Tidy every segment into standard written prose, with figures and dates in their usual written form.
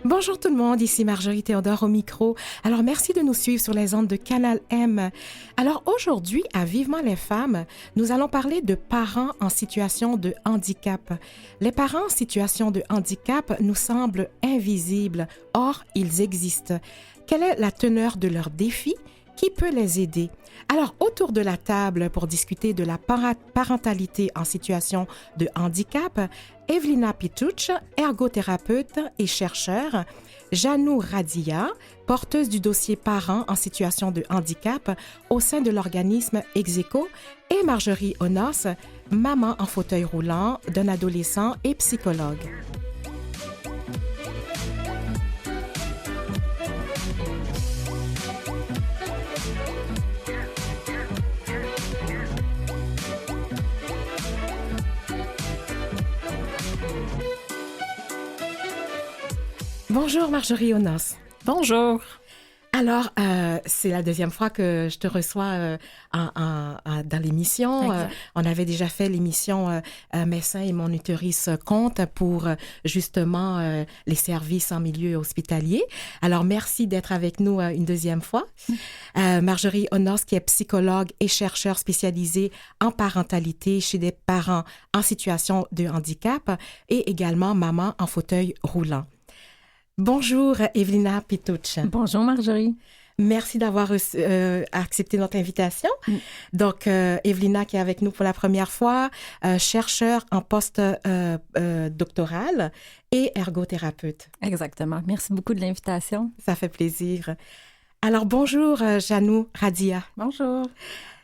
Bonjour tout le monde, ici Marjorie Théodore au micro. Alors merci de nous suivre sur les ondes de Canal M. Alors aujourd'hui, à Vivement les femmes, nous allons parler de parents en situation de handicap. Les parents en situation de handicap nous semblent invisibles, or ils existent. Quelle est la teneur de leurs défis? Qui peut les aider? Alors, autour de la table pour discuter de la parentalité en situation de handicap, Evelina Pituch, ergothérapeute et chercheur, Janou Radia, porteuse du dossier parents en situation de handicap au sein de l'organisme Execo, et Marjorie Onos, maman en fauteuil roulant d'un adolescent et psychologue. Bonjour Marjorie Onos. Bonjour. Alors, c'est la deuxième fois que je te reçois dans l'émission. On avait déjà fait l'émission Mes seins et mon utérus compte pour justement les services en milieu hospitalier. Alors, merci d'être avec nous une deuxième fois. Marjorie Onos, qui est psychologue et chercheur spécialisée en parentalité chez des parents en situation de handicap et également maman en fauteuil roulant. Bonjour, Evelina Pituch. Bonjour, Marjorie. Merci d'avoir accepté notre invitation. Donc, Evelina qui est avec nous pour la première fois, chercheur en post-doctoral et ergothérapeute. Exactement. Merci beaucoup de l'invitation. Ça fait plaisir. Alors, bonjour, Janou Radia. Bonjour.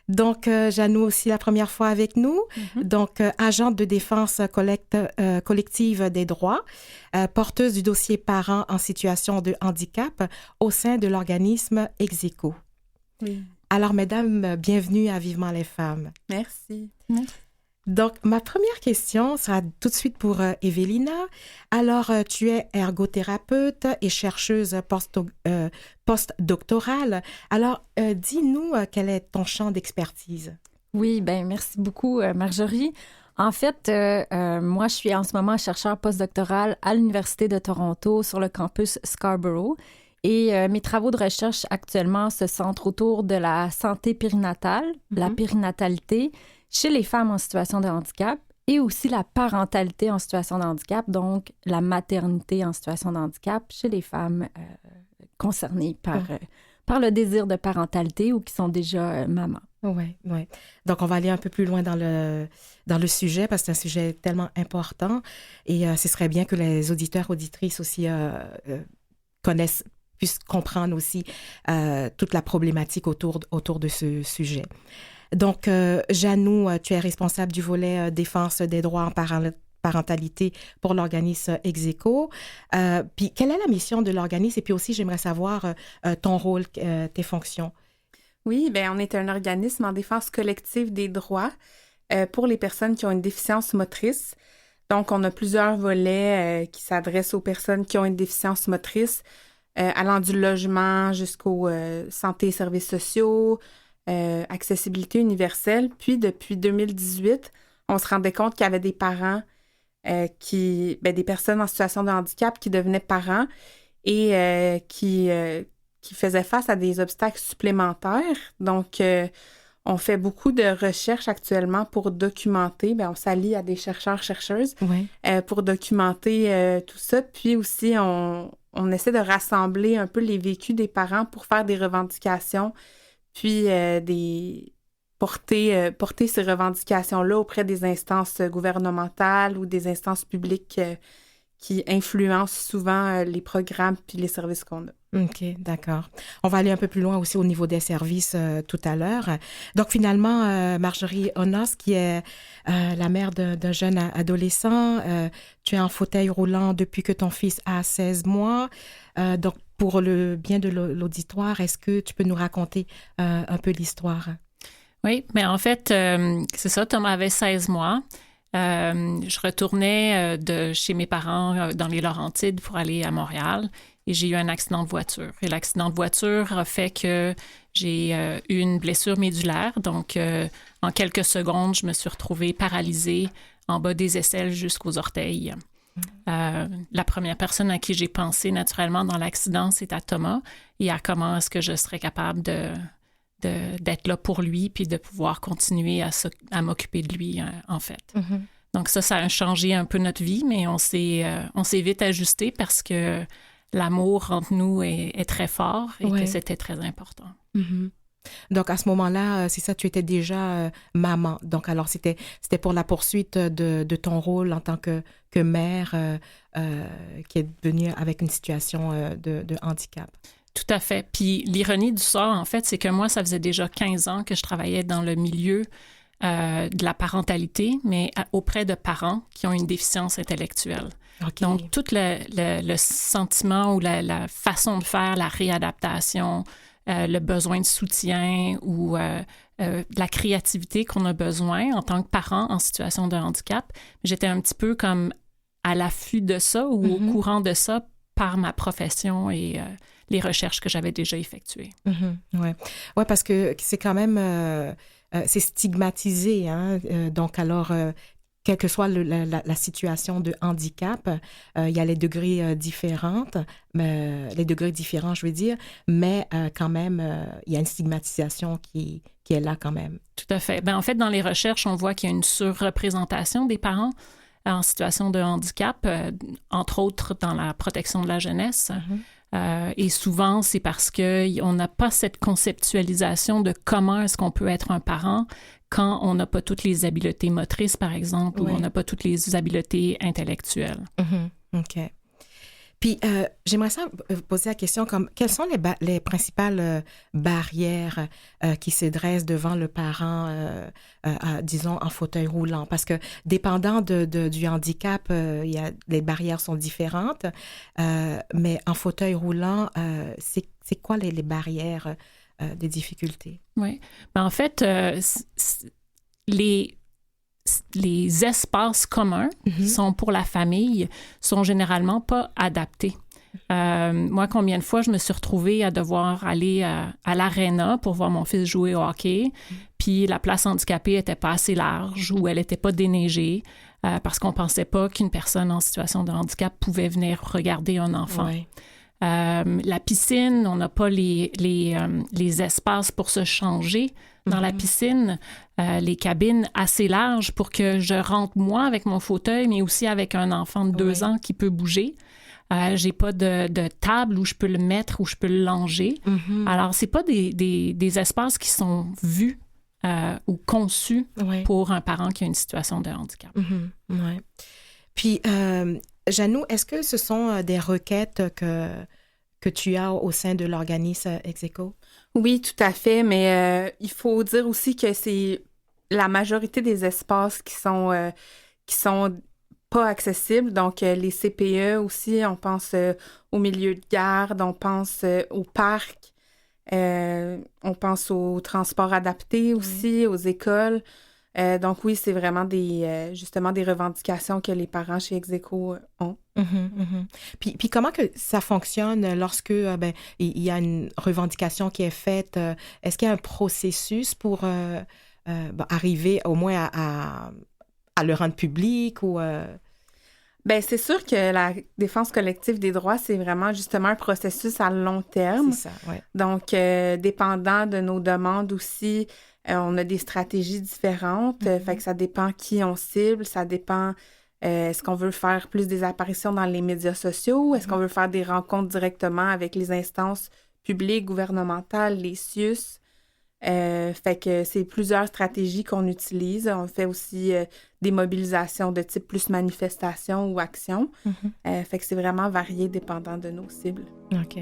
Donc, Janou aussi la première fois avec nous. Donc, agente de défense collective des droits, porteuse du dossier parents en situation de handicap au sein de l'organisme Execo. Oui. Alors, mesdames, bienvenue à Vivement les femmes. Merci. Donc, ma première question sera tout de suite pour Evelina. Alors, tu es ergothérapeute et chercheuse postdoctorale. Alors, dis-nous quel est ton champ d'expertise. Oui, bien, merci beaucoup, Marjorie. En fait, moi, je suis en ce moment chercheur postdoctoral à l'Université de Toronto sur le campus Scarborough. Et mes travaux de recherche actuellement se centrent autour de la santé périnatale, la périnatalité chez les femmes en situation de handicap et aussi la parentalité en situation de handicap, donc la maternité en situation de handicap chez les femmes concernées par le désir de parentalité ou qui sont déjà mamans. Oui, oui. Donc, on va aller un peu plus loin dans le sujet parce que c'est un sujet tellement important et ce serait bien que les auditeurs, auditrices aussi puissent comprendre aussi toute la problématique autour de ce sujet. Donc, Janou, tu es responsable du volet défense des droits en parentalité pour l'organisme Execo. Puis, quelle est la mission de l'organisme? Et puis aussi, j'aimerais savoir ton rôle, tes fonctions. Oui, bien, on est un organisme en défense collective des droits pour les personnes qui ont une déficience motrice. Donc, on a plusieurs volets qui s'adressent aux personnes qui ont une déficience motrice, allant du logement jusqu'aux santé et services sociaux, accessibilité universelle. Puis, depuis 2018, on se rendait compte qu'il y avait des parents des personnes en situation de handicap qui devenaient parents et qui faisaient face à des obstacles supplémentaires. Donc, on fait beaucoup de recherches actuellement pour documenter. On s'allie à des chercheurs-chercheuses pour documenter tout ça. Puis aussi, on essaie de rassembler un peu les vécus des parents pour faire des revendications puis porter ces revendications-là auprès des instances gouvernementales ou des instances publiques qui influencent souvent les programmes puis les services qu'on a. OK, d'accord. On va aller un peu plus loin aussi au niveau des services tout à l'heure. Donc, finalement, Marjorie Onos, qui est la mère d'un jeune adolescent, tu es en fauteuil roulant depuis que ton fils a 16 mois. Donc, pour le bien de l'auditoire, est-ce que tu peux nous raconter un peu l'histoire? Oui, mais en fait, c'est ça, Thomas avait 16 mois. Je retournais de chez mes parents dans les Laurentides pour aller à Montréal et j'ai eu un accident de voiture. Et l'accident de voiture a fait que j'ai eu une blessure médulaire. Donc, en quelques secondes, je me suis retrouvée paralysée en bas des aisselles jusqu'aux orteils. La première personne à qui j'ai pensé naturellement dans l'accident, c'est à Thomas et à comment est-ce que je serais capable d'être là pour lui puis de pouvoir continuer à m'occuper de lui, en fait. Mm-hmm. Donc ça a changé un peu notre vie, mais on s'est vite ajusté parce que l'amour entre nous est très fort et que c'était très important. Mm-hmm. Donc, à ce moment-là, c'est ça, tu étais déjà maman. Donc, alors, c'était pour la poursuite de ton rôle en tant que mère qui est devenue avec une situation de handicap. Tout à fait. Puis l'ironie du sort, en fait, c'est que moi, ça faisait déjà 15 ans que je travaillais dans le milieu de la parentalité, mais auprès de parents qui ont une déficience intellectuelle. Okay. Donc, tout le sentiment ou la façon de faire, la réadaptation, le besoin de soutien ou de la créativité qu'on a besoin en tant que parent en situation de handicap, j'étais un petit peu comme à l'affût de ça ou au courant de ça par ma profession et les recherches que j'avais déjà effectuées. Ouais, parce que c'est quand même c'est stigmatisé, hein? Donc alors quelle que soit la situation de handicap, il y a les degrés différents, je veux dire, mais quand même, il y a une stigmatisation qui est là quand même. Tout à fait. En fait, dans les recherches, on voit qu'il y a une surreprésentation des parents en situation de handicap, entre autres dans la protection de la jeunesse. Et souvent, c'est parce qu'on n'a pas cette conceptualisation de comment est-ce qu'on peut être un parent quand on n'a pas toutes les habiletés motrices, par exemple, ou on n'a pas toutes les habiletés intellectuelles. OK. Puis, j'aimerais ça vous poser la question comme, quelles sont les principales barrières qui se dressent devant le parent, disons, en fauteuil roulant? Parce que, dépendant du handicap, les barrières sont différentes, mais en fauteuil roulant, c'est quoi les barrières des difficultés? Oui. En fait, les espaces communs qui sont pour la famille sont généralement pas adaptés. Moi, combien de fois je me suis retrouvée à devoir aller à l'aréna pour voir mon fils jouer au hockey, puis la place handicapée était pas assez large ou elle était pas déneigée parce qu'on pensait pas qu'une personne en situation de handicap pouvait venir regarder un enfant. Ouais. La piscine, on n'a pas les espaces pour se changer dans la piscine, les cabines assez larges pour que je rentre moi avec mon fauteuil, mais aussi avec un enfant de 2 ans qui peut bouger. J'ai pas de table où je peux le mettre, où je peux le longer. Alors, c'est pas des espaces qui sont vus ou conçus pour un parent qui a une situation de handicap. Ouais. Puis, Janou, est-ce que ce sont des requêtes que tu as au sein de l'organisme Execo? Oui, tout à fait, mais il faut dire aussi que c'est la majorité des espaces qui sont pas accessibles. Donc, les CPE aussi, on pense au milieu de garde, on pense au parc, on pense au transport adapté aussi, aux écoles. Donc oui, c'est vraiment justement des revendications que les parents chez Execo ont. Puis comment que ça fonctionne lorsque il y a une revendication qui est faite? Est-ce qu'il y a un processus pour arriver au moins à le rendre public ou... Bien, c'est sûr que la défense collective des droits, c'est vraiment justement un processus à long terme. C'est ça, oui. Donc, dépendant de nos demandes aussi, on a des stratégies différentes. Fait que ça dépend qui on cible, ça dépend est-ce qu'on veut faire plus des apparitions dans les médias sociaux, est-ce qu'on veut faire des rencontres directement avec les instances publiques, gouvernementales, les CIUS. Fait que c'est plusieurs stratégies qu'on utilise. On fait aussi des mobilisations de type plus manifestation ou action. Fait que c'est vraiment varié dépendant de nos cibles. OK.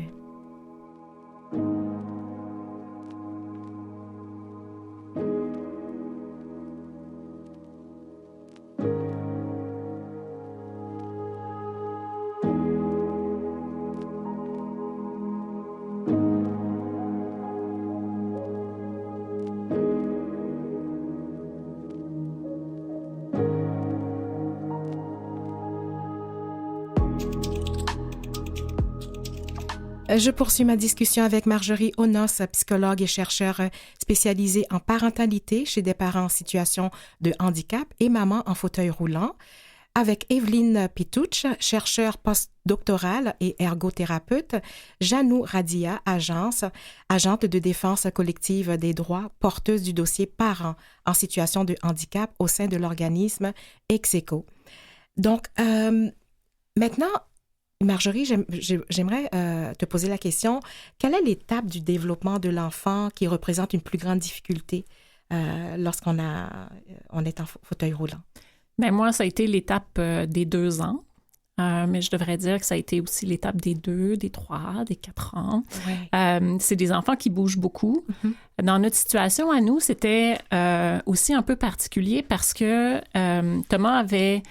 Je poursuis ma discussion avec Marjorie Onos, psychologue et chercheur spécialisée en parentalité chez des parents en situation de handicap et maman en fauteuil roulant. avec Evelyne Pitouch, chercheure postdoctorale et ergothérapeute, Janou Radia, agente de défense collective des droits, porteuse du dossier parents en situation de handicap au sein de l'organisme Execo. Donc, maintenant, Marjorie, j'aimerais te poser la question, quelle est l'étape du développement de l'enfant qui représente une plus grande difficulté lorsqu'on est en fauteuil roulant? Bien, moi, ça a été l'étape des 2 ans, mais je devrais dire que ça a été aussi l'étape des 2, des 3, des 4 ans. Ouais. C'est des enfants qui bougent beaucoup. Mm-hmm. Dans notre situation à nous, c'était aussi un peu particulier parce que Thomas avait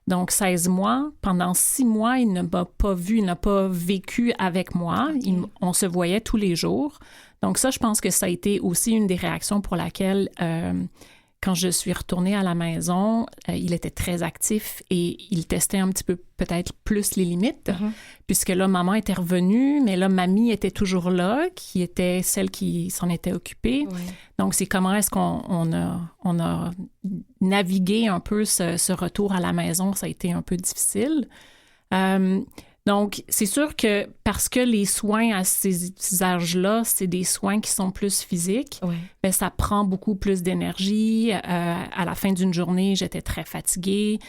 donc 16 mois. Pendant 6 mois, il ne m'a pas vu, il n'a pas vécu avec moi. Okay. On se voyait tous les jours. Donc ça, je pense que ça a été aussi une des réactions pour laquelle, quand je suis retournée à la maison, il était très actif et il testait un petit peu peut-être plus les limites, puisque là, maman était revenue, mais là, mamie était toujours là, qui était celle qui s'en était occupée. Oui. Donc, c'est comment est-ce qu'on a navigué un peu ce retour à la maison. Ça a été un peu difficile. Donc, c'est sûr que parce que les soins à ces âges-là, c'est des soins qui sont plus physiques, oui. Bien, ça prend beaucoup plus d'énergie. À la fin d'une journée, j'étais très fatiguée.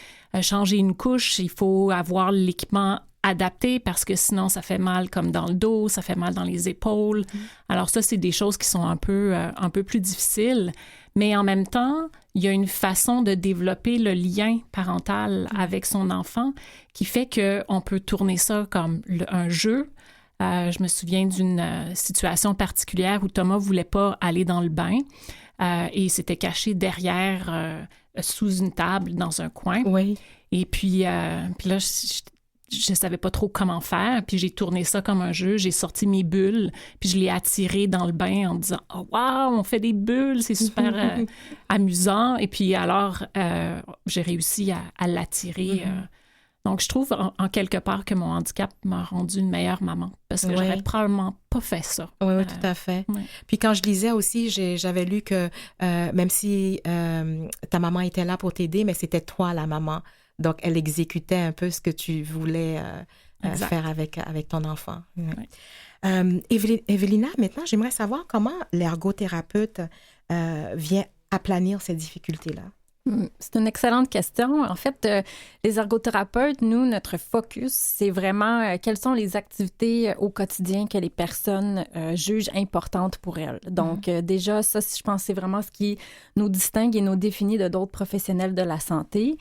Changer une couche, il faut avoir l'équipement adapté parce que sinon, ça fait mal comme dans le dos, ça fait mal dans les épaules. Alors ça, c'est des choses qui sont un peu plus difficiles. Mais en même temps, il y a une façon de développer le lien parental avec son enfant qui fait qu'on peut tourner ça comme un jeu. Je me souviens d'une situation particulière où Thomas ne voulait pas aller dans le bain et il s'était caché derrière, sous une table, dans un coin. Oui. Et puis là, je savais pas trop comment faire, puis j'ai tourné ça comme un jeu, j'ai sorti mes bulles, puis je l'ai attiré dans le bain en disant « Oh wow, on fait des bulles, c'est super amusant », et puis alors j'ai réussi à l'attirer. Donc je trouve en quelque part que mon handicap m'a rendu une meilleure maman, parce que j'aurais probablement pas fait ça. Oui, tout à fait. Oui. Puis quand je lisais aussi, j'avais lu que même si ta maman était là pour t'aider, mais c'était toi la maman. Donc, elle exécutait un peu ce que tu voulais faire avec ton enfant. Oui. Evelina, maintenant, j'aimerais savoir comment l'ergothérapeute vient aplanir ces difficultés-là. C'est une excellente question. En fait, les ergothérapeutes, nous, notre focus, c'est vraiment quelles sont les activités au quotidien que les personnes jugent importantes pour elles. Donc, déjà, ça, je pense, c'est vraiment ce qui nous distingue et nous définit de d'autres professionnels de la santé.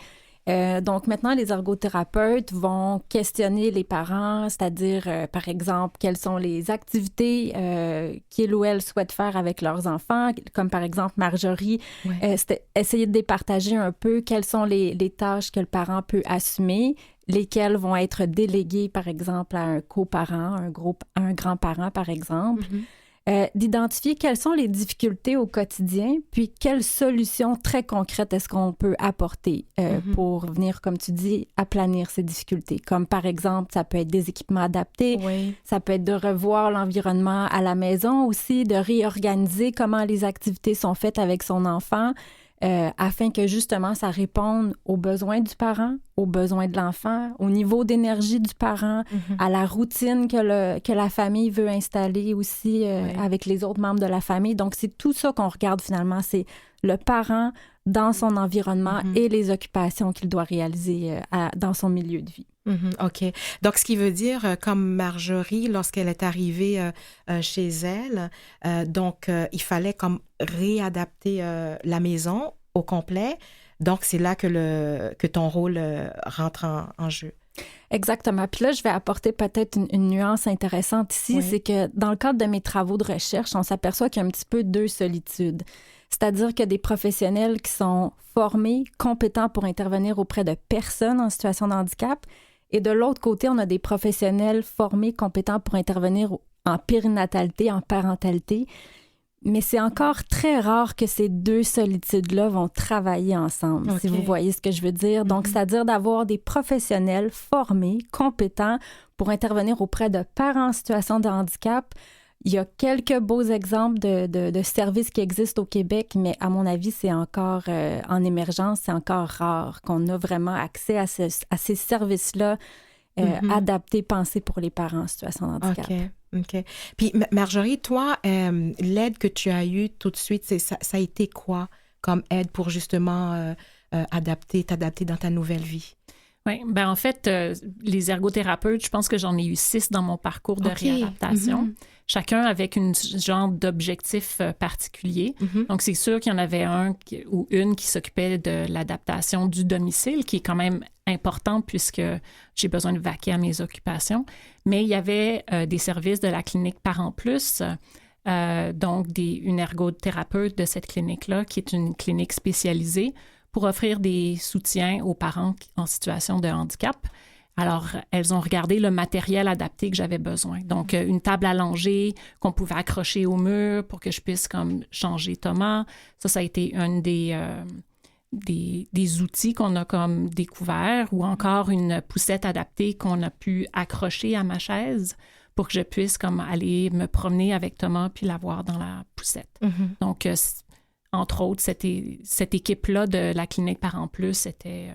Donc, maintenant, les ergothérapeutes vont questionner les parents, c'est-à-dire, par exemple, quelles sont les activités qu'ils ou elles souhaitent faire avec leurs enfants, comme par exemple Marjorie, c'était essayer de départager un peu quelles sont les tâches que le parent peut assumer, lesquelles vont être déléguées, par exemple, à un coparent, un grand-parent, par exemple. D'identifier quelles sont les difficultés au quotidien, puis quelles solutions très concrètes est-ce qu'on peut apporter pour venir, comme tu dis, aplanir ces difficultés. Comme par exemple, ça peut être des équipements adaptés, ça peut être de revoir l'environnement à la maison aussi, de réorganiser comment les activités sont faites avec son enfant, afin que justement ça réponde aux besoins du parent, aux besoins de l'enfant, au niveau d'énergie du parent, à la routine que la famille veut installer aussi avec les autres membres de la famille. Donc, c'est tout ça qu'on regarde finalement, c'est le parent dans son environnement et les occupations qu'il doit réaliser dans son milieu de vie. OK. Donc, ce qui veut dire, comme Marjorie, lorsqu'elle est arrivée chez elle, il fallait comme réadapter la maison au complet. Donc, c'est là que ton rôle rentre en jeu. Exactement. Puis là, je vais apporter peut-être une nuance intéressante ici, c'est que dans le cadre de mes travaux de recherche, on s'aperçoit qu'il y a un petit peu deux solitudes. C'est-à-dire qu'il y a des professionnels qui sont formés, compétents pour intervenir auprès de personnes en situation de handicap. Et de l'autre côté, on a des professionnels formés, compétents pour intervenir en périnatalité, en parentalité. Mais c'est encore très rare que ces deux solitudes-là vont travailler ensemble, si vous voyez ce que je veux dire. Donc, c'est-à-dire d'avoir des professionnels formés, compétents pour intervenir auprès de parents en situation de handicap, Il y a quelques beaux exemples de services qui existent au Québec, mais à mon avis, c'est encore en émergence, c'est encore rare qu'on a vraiment accès à ces services-là adaptés, pensés pour les parents en situation de handicap. OK. Puis, Marjorie, toi, l'aide que tu as eue tout de suite, ça a été quoi comme aide pour justement t'adapter dans ta nouvelle vie? Oui, ben en fait, les ergothérapeutes, je pense que j'en ai eu 6 dans mon parcours de réadaptation. Chacun avec une genre d'objectif particulier. Donc, c'est sûr qu'il y en avait un ou une qui s'occupait de l'adaptation du domicile, qui est quand même important puisque j'ai besoin de vaquer à mes occupations. Mais il y avait des services de la clinique Parents Plus, donc une ergothérapeute de cette clinique-là, qui est une clinique spécialisée pour offrir des soutiens aux parents en situation de handicap. Alors, elles ont regardé le matériel adapté que j'avais besoin. Donc, une table allongée qu'on pouvait accrocher au mur pour que je puisse comme changer Thomas. Ça a été un des outils qu'on a comme découvert, ou encore une poussette adaptée qu'on a pu accrocher à ma chaise pour que je puisse comme aller me promener avec Thomas puis l'avoir dans la poussette. Donc, entre autres, cette équipe-là de la clinique Parents Plus était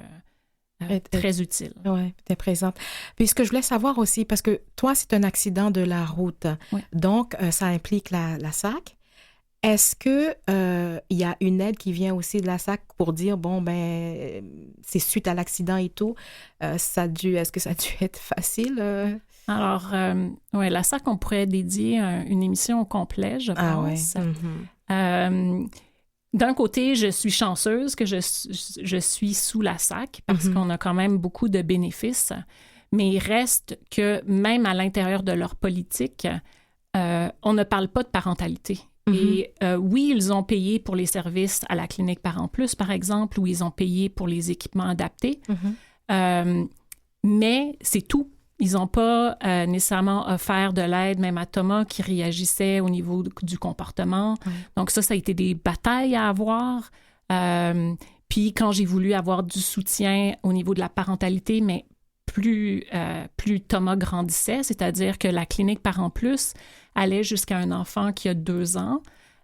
très utile. Oui, tu es présente. Puis ce que je voulais savoir aussi, parce que toi, c'est un accident de la route, donc ça implique la SAC. Est-ce que il y a une aide qui vient aussi de la SAC pour dire, bon, ben c'est suite à l'accident et tout, est-ce que ça a dû être facile? Alors, la SAC, on pourrait dédier une émission au complet, je pense. D'un côté, je suis chanceuse que je suis sous la SAC parce qu'on a quand même beaucoup de bénéfices, mais il reste que même à l'intérieur de leur politique, on ne parle pas de parentalité. Et oui, ils ont payé pour les services à la clinique Parents Plus, par exemple, ou ils ont payé pour les équipements adaptés, mais c'est tout. Ils n'ont pas nécessairement offert de l'aide, même à Thomas, qui réagissait au niveau du comportement. Donc ça a été des batailles à avoir. Puis quand j'ai voulu avoir du soutien au niveau de la parentalité, mais plus Thomas grandissait, c'est-à-dire que la clinique Parents Plus allait jusqu'à un enfant qui a 2 ans.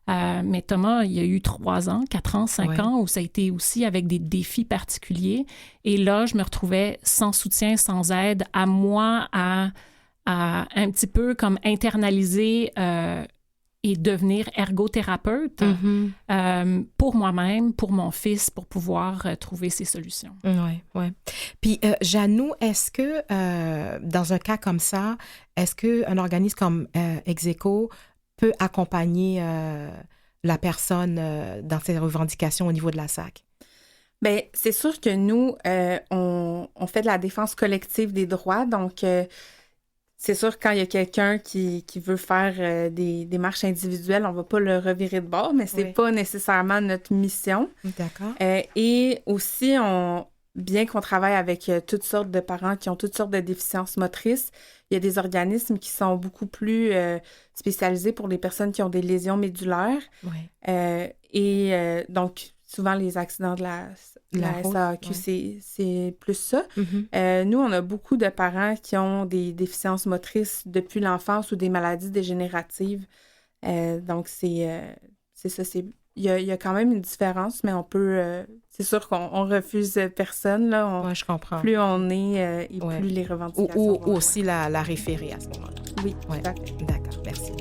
Mais Thomas, il y a eu 3 ans, 4 ans, 5 ans, où ça a été aussi avec des défis particuliers. Et là, je me retrouvais sans soutien, sans aide, à moi, à un petit peu comme internaliser et devenir ergothérapeute pour moi-même, pour mon fils, pour pouvoir trouver ces solutions. Oui. Puis, Janou, est-ce que, dans un cas comme ça, est-ce qu'un organisme comme Execo peut accompagner la personne dans ses revendications au niveau de la SAC? Bien, c'est sûr que nous, on fait de la défense collective des droits. Donc, c'est sûr quand il y a quelqu'un qui veut faire des démarches individuelles, on ne va pas le revirer de bord, mais ce n'est pas nécessairement notre mission. D'accord. Et aussi, bien qu'on travaille avec toutes sortes de parents qui ont toutes sortes de déficiences motrices, il y a des organismes qui sont beaucoup plus spécialisés pour les personnes qui ont des lésions médulaires. Donc, souvent, les accidents de la SAQ, c'est plus ça. Nous, on a beaucoup de parents qui ont des déficiences motrices depuis l'enfance ou des maladies dégénératives. Donc, c'est ça. Il y a quand même une différence, mais on peut... c'est sûr qu'on refuse personne, là. Je comprends. Plus on est et plus les revendications... Ou aussi la référer à ce moment-là. Oui, tout à fait. D'accord, merci.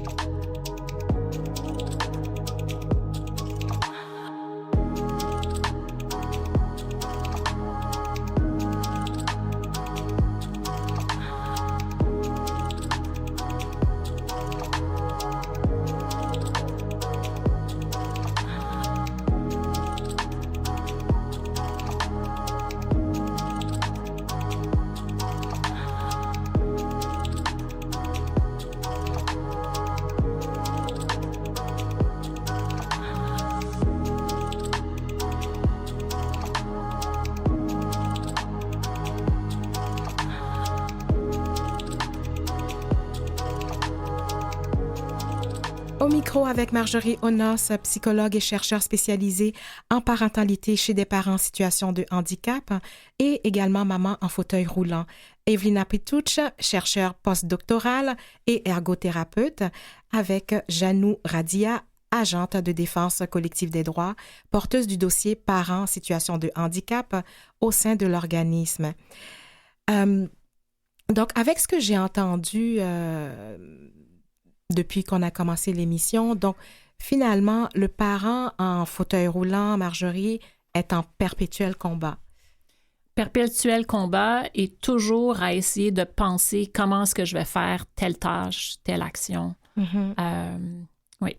Au micro avec Marjorie Onos, psychologue et chercheur spécialisée en parentalité chez des parents en situation de handicap et également maman en fauteuil roulant. Evelina Pituch, chercheur postdoctoral et ergothérapeute, avec Janou Radia, agente de défense collective des droits, porteuse du dossier parents en situation de handicap au sein de l'organisme. Donc, avec ce que j'ai entendu depuis qu'on a commencé l'émission, donc finalement, le parent en fauteuil roulant, Marjorie, est en perpétuel combat. Perpétuel combat et toujours à essayer de penser comment est-ce que je vais faire telle tâche, telle action. Oui.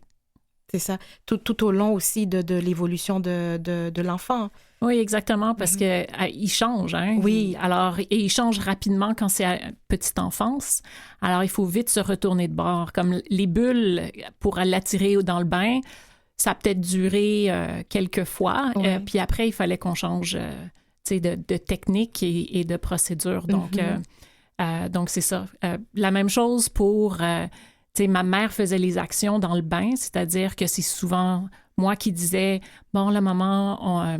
C'est ça. Tout au long aussi de l'évolution de l'enfant. Oui, exactement, parce que il change, hein? Oui. Alors, et il change rapidement quand c'est à petite enfance. Alors, il faut vite se retourner de bord. Comme les bulles, pour l'attirer dans le bain, ça a peut-être duré quelques fois. Oui. Puis après, il fallait qu'on change de technique et de procédure. Donc, donc c'est ça. La même chose pour... ma mère faisait les actions dans le bain, c'est-à-dire que c'est souvent moi qui disais, bon, là, maman,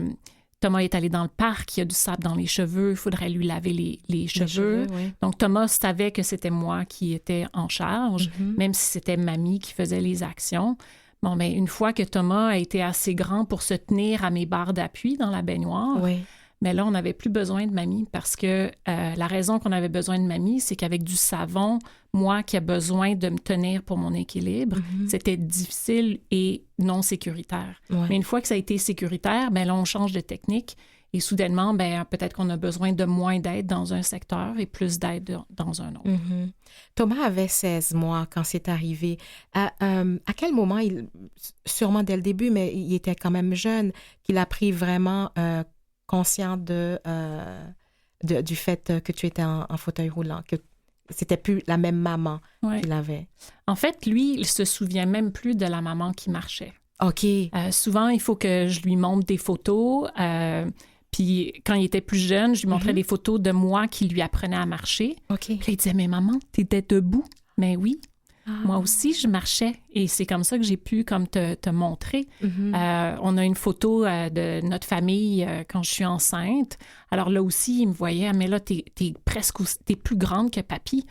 Thomas est allé dans le parc, il y a du sable dans les cheveux, il faudrait lui laver les cheveux. Oui. Donc, Thomas savait que c'était moi qui étais en charge, même si c'était mamie qui faisait les actions. Bon, mais une fois que Thomas a été assez grand pour se tenir à mes barres d'appui dans la baignoire, Oui. mais là, on n'avait plus besoin de mamie parce que la raison qu'on avait besoin de mamie, c'est qu'avec du savon, moi qui ai besoin de me tenir pour mon équilibre, c'était difficile et non sécuritaire. Oui. Mais une fois que ça a été sécuritaire, ben là, on change de technique et soudainement, ben peut-être qu'on a besoin de moins d'aide dans un secteur et plus d'aide dans un autre. Thomas avait 16 mois quand c'est arrivé. À quel moment, sûrement dès le début, mais il était quand même jeune, qu'il a pris vraiment... conscient du fait que tu étais en fauteuil roulant, que c'était plus la même maman qu'il avait. En fait, lui, il se souvient même plus de la maman qui marchait. OK. Souvent, il faut que je lui montre des photos. Puis quand il était plus jeune, je lui montrais des photos de moi qui lui apprenait à marcher. OK. Puis il disait, mais maman, t'étais debout. Mais oui. Moi aussi, je marchais et c'est comme ça que j'ai pu comme te montrer. On a une photo de notre famille quand je suis enceinte. Alors là aussi, il me voyait, mais là, t'es plus grande que papy.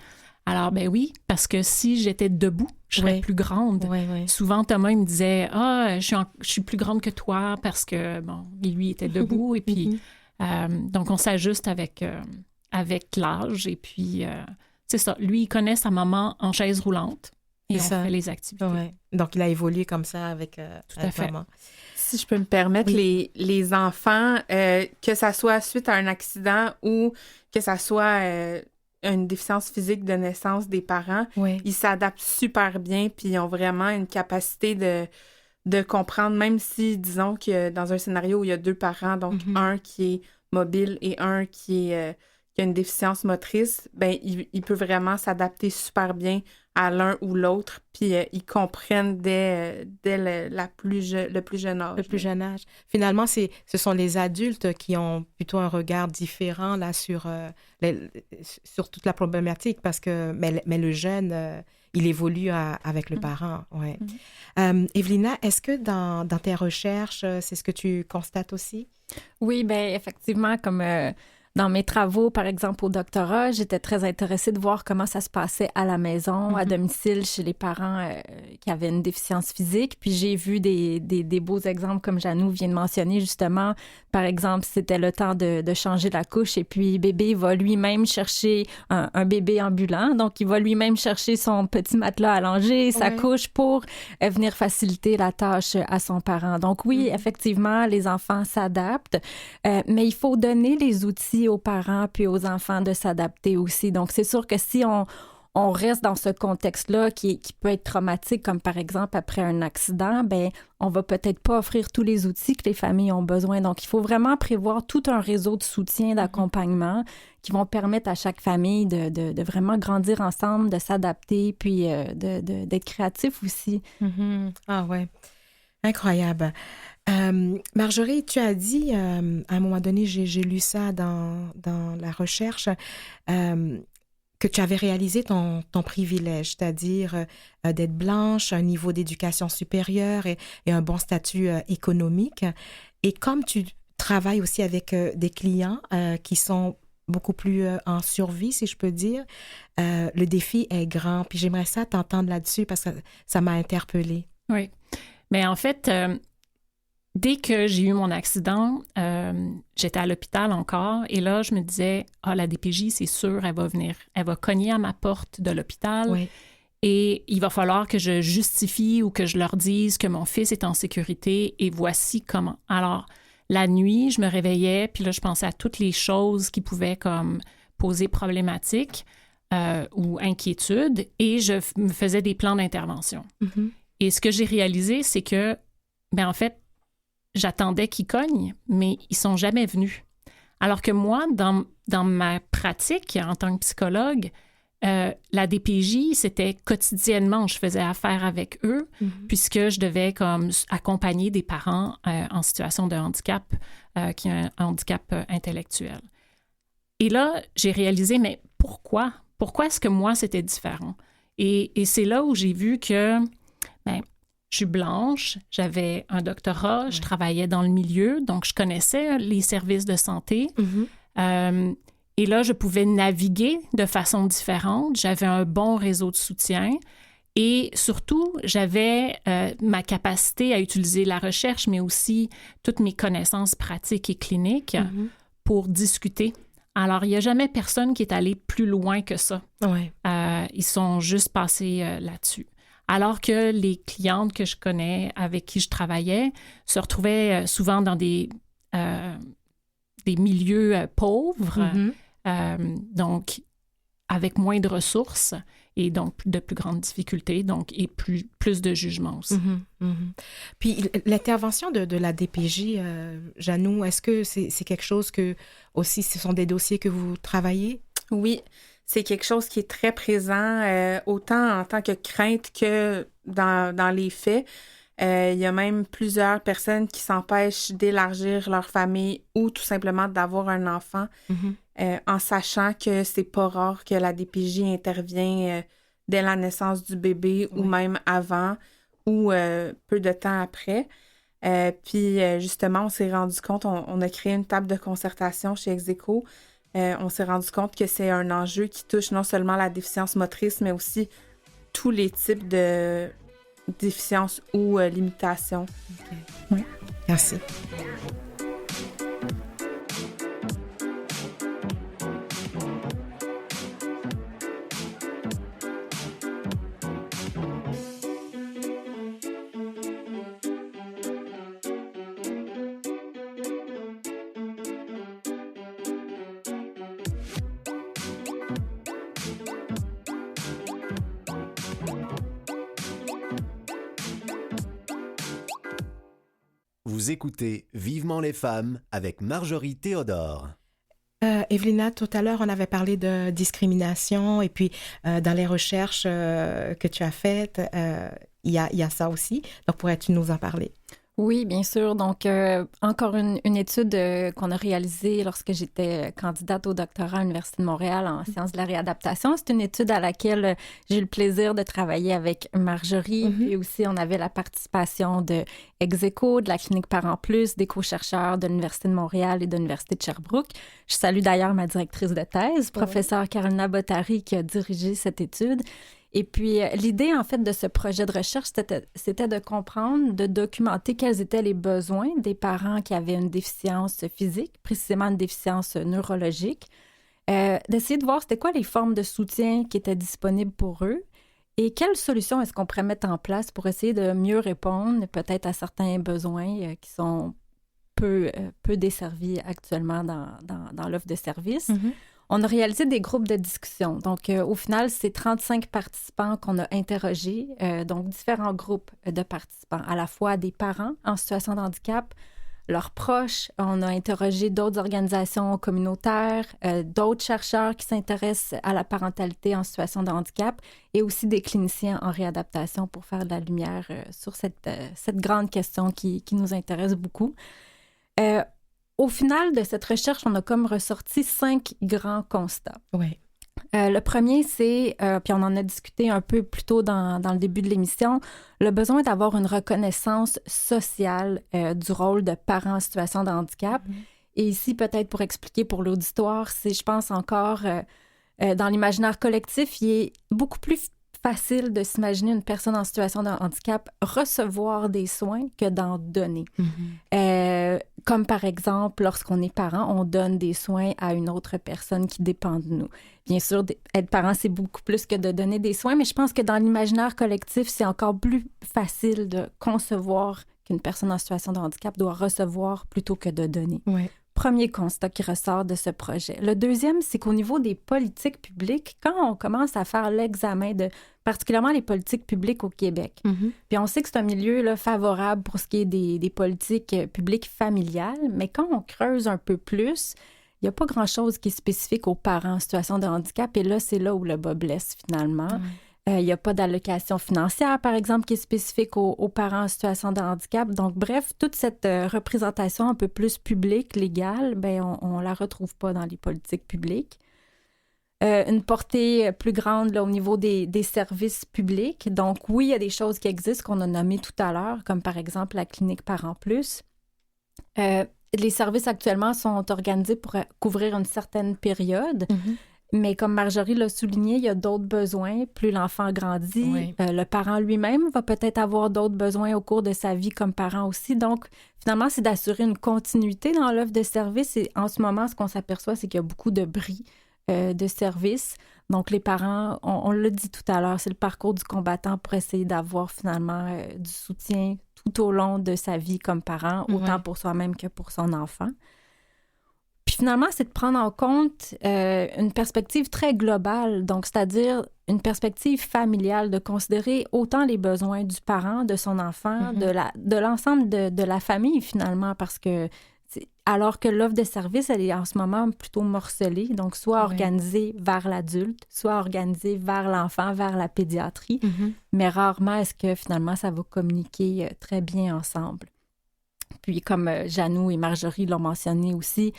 Alors, ben oui, parce que si j'étais debout, je serais plus grande. Oui. Souvent, Thomas, il me disait, je suis plus grande que toi parce que, bon, lui était debout. Et puis, donc, on s'ajuste avec l'âge et puis... c'est ça. Lui, il connaît sa maman en chaise roulante et on fait les activités. Ouais. Donc, il a évolué comme ça avec maman. Si je peux me permettre, les enfants, que ça soit suite à un accident ou que ça soit une déficience physique de naissance des parents, ils s'adaptent super bien puis ils ont vraiment une capacité de comprendre, même si, disons que dans un scénario où il y a deux parents, donc un qui est mobile et un qui a une déficience motrice, ben il peut vraiment s'adapter super bien à l'un ou l'autre, puis ils comprennent dès le plus jeune âge. Le plus jeune âge. Finalement, ce sont les adultes qui ont plutôt un regard différent là, sur toute la problématique, parce que mais le jeune, il évolue avec le parent. Ouais. Evelina, est-ce que dans tes recherches, c'est ce que tu constates aussi? Oui, bien, effectivement, comme... dans mes travaux, par exemple, au doctorat, j'étais très intéressée de voir comment ça se passait à la maison, à domicile, chez les parents qui avaient une déficience physique. Puis j'ai vu des beaux exemples, comme Janou vient de mentionner, justement. Par exemple, c'était le temps de changer la couche et puis bébé va lui-même chercher un bébé ambulant. Donc, il va lui-même chercher son petit matelas allongé, sa couche pour venir faciliter la tâche à son parent. Donc oui, effectivement, les enfants s'adaptent, mais il faut donner les outils aux parents puis aux enfants de s'adapter aussi. Donc, c'est sûr que si on reste dans ce contexte-là qui peut être traumatique, comme par exemple après un accident, ben on va peut-être pas offrir tous les outils que les familles ont besoin. Donc, il faut vraiment prévoir tout un réseau de soutien, d'accompagnement qui vont permettre à chaque famille de vraiment grandir ensemble, de s'adapter, puis d'être créatif aussi. Ah ouais, incroyable. Marjorie, tu as dit, à un moment donné, j'ai lu ça dans la recherche, que tu avais réalisé ton privilège, c'est-à-dire d'être blanche, un niveau d'éducation supérieure et un bon statut économique. Et comme tu travailles aussi avec des clients qui sont beaucoup plus en survie, si je peux dire, le défi est grand. Puis j'aimerais ça t'entendre là-dessus parce que ça m'a interpellée. Oui. Mais en fait, dès que j'ai eu mon accident, j'étais à l'hôpital encore et là, je me disais, la DPJ, c'est sûr, elle va venir. Elle va cogner à ma porte de l'hôpital Oui. et il va falloir que je justifie ou que je leur dise que mon fils est en sécurité et voici comment. Alors, la nuit, je me réveillais puis là, je pensais à toutes les choses qui pouvaient comme poser problématique ou inquiétude et je me faisais des plans d'intervention. Mm-hmm. Et ce que j'ai réalisé, c'est que, en fait, j'attendais qu'ils cognent, mais ils sont jamais venus. Alors que moi, dans ma pratique en tant que psychologue, la DPJ, c'était quotidiennement, je faisais affaire avec eux, puisque je devais comme accompagner des parents en situation de handicap, qui ont un handicap intellectuel. Et là, j'ai réalisé, mais pourquoi? Pourquoi est-ce que moi, c'était différent? Et c'est là où j'ai vu que, je suis blanche, j'avais un doctorat, je travaillais dans le milieu, donc je connaissais les services de santé. Et là, je pouvais naviguer de façon différente. J'avais un bon réseau de soutien et surtout, j'avais ma capacité à utiliser la recherche, mais aussi toutes mes connaissances pratiques et cliniques pour discuter. Alors, il n'y a jamais personne qui est allé plus loin que ça. Ouais. Ils sont juste passés là-dessus. Alors que les clientes que je connais, avec qui je travaillais, se retrouvaient souvent dans des milieux pauvres, donc avec moins de ressources et donc de plus grandes difficultés, donc et plus de jugements aussi. Puis l'intervention de la DPJ, Janou, est-ce que c'est quelque chose que aussi, ce sont des dossiers que vous travaillez? Oui. C'est quelque chose qui est très présent, autant en tant que crainte que dans les faits. Il y a même plusieurs personnes qui s'empêchent d'élargir leur famille ou tout simplement d'avoir un enfant en sachant que c'est pas rare que la DPJ intervient dès la naissance du bébé ou même avant ou peu de temps après. Puis justement, on s'est rendu compte, on a créé une table de concertation chez Execo. On s'est rendu compte que c'est un enjeu qui touche non seulement la déficience motrice, mais aussi tous les types de déficiences ou limitations. Okay. Oui. Merci. Vous écoutez Vivement les femmes avec Marjorie Théodore. Evelina, tout à l'heure, on avait parlé de discrimination et puis dans les recherches que tu as faites, il y a ça aussi. Donc, pourrais-tu nous en parler? Oui, bien sûr. Donc, encore une étude qu'on a réalisée lorsque j'étais candidate au doctorat à l'Université de Montréal en sciences de la réadaptation. C'est une étude à laquelle j'ai eu le plaisir de travailler avec Marjorie. Puis aussi, on avait la participation de Execo, de la Clinique Parents Plus, des co-chercheurs de l'Université de Montréal et de l'Université de Sherbrooke. Je salue d'ailleurs ma directrice de thèse, professeure Carolina Bottary, qui a dirigé cette étude. Et puis, l'idée, en fait, de ce projet de recherche, c'était de comprendre, de documenter quels étaient les besoins des parents qui avaient une déficience physique, précisément une déficience neurologique, d'essayer de voir c'était quoi les formes de soutien qui étaient disponibles pour eux et quelles solutions est-ce qu'on pourrait mettre en place pour essayer de mieux répondre peut-être à certains besoins qui sont peu desservis actuellement dans l'offre de services. On a réalisé des groupes de discussion. Donc, au final, c'est 35 participants qu'on a interrogés, donc différents groupes de participants, à la fois des parents en situation de handicap, leurs proches. On a interrogé d'autres organisations communautaires, d'autres chercheurs qui s'intéressent à la parentalité en situation de handicap et aussi des cliniciens en réadaptation pour faire de la lumière sur cette grande question qui nous intéresse beaucoup. Au final de cette recherche, on a comme ressorti 5 grands constats. Oui. Le premier, c'est, puis on en a discuté un peu plus tôt dans le début de l'émission, le besoin d'avoir une reconnaissance sociale du rôle de parent en situation de handicap. Et ici, peut-être pour expliquer pour l'auditoire, c'est, je pense, encore dans l'imaginaire collectif, il est beaucoup plus facile de s'imaginer une personne en situation de handicap recevoir des soins que d'en donner. Comme par exemple, lorsqu'on est parent, on donne des soins à une autre personne qui dépend de nous. Bien sûr, être parent, c'est beaucoup plus que de donner des soins, mais je pense que dans l'imaginaire collectif, c'est encore plus facile de concevoir qu'une personne en situation de handicap doit recevoir plutôt que de donner. Ouais. Premier constat qui ressort de ce projet. Le deuxième, c'est qu'au niveau des politiques publiques, quand on commence à faire l'examen de particulièrement les politiques publiques au Québec, puis on sait que c'est un milieu là, favorable pour ce qui est des politiques publiques familiales, mais quand on creuse un peu plus, il n'y a pas grand-chose qui est spécifique aux parents en situation de handicap, et là, c'est là où le bas blesse finalement. Il n'y a pas d'allocation financière, par exemple, qui est spécifique aux parents en situation de handicap. Donc, bref, toute cette représentation un peu plus publique, légale, ben, on ne la retrouve pas dans les politiques publiques. Une portée plus grande là, au niveau des services publics. Donc, oui, il y a des choses qui existent qu'on a nommées tout à l'heure, comme par exemple la clinique Parents Plus. Les services actuellement sont organisés pour couvrir une certaine période. Mais comme Marjorie l'a souligné, il y a d'autres besoins. Plus l'enfant grandit, Oui. Le parent lui-même va peut-être avoir d'autres besoins au cours de sa vie comme parent aussi. Donc, finalement, c'est d'assurer une continuité dans l'offre de services. Et en ce moment, ce qu'on s'aperçoit, c'est qu'il y a beaucoup de bris de services. Donc, les parents, on l'a dit tout à l'heure, c'est le parcours du combattant pour essayer d'avoir finalement du soutien tout au long de sa vie comme parent, autant pour soi-même que pour son enfant. Puis finalement, c'est de prendre en compte une perspective très globale, donc c'est-à-dire une perspective familiale, de considérer autant les besoins du parent, de son enfant, de l'ensemble de la famille finalement, parce que alors que l'offre de service, elle est en ce moment plutôt morcelée, donc soit organisée vers l'adulte, soit organisée vers l'enfant, vers la pédiatrie, mais rarement est-ce que finalement ça va communiquer très bien ensemble. Puis comme Janou et Marjorie l'ont mentionné aussi,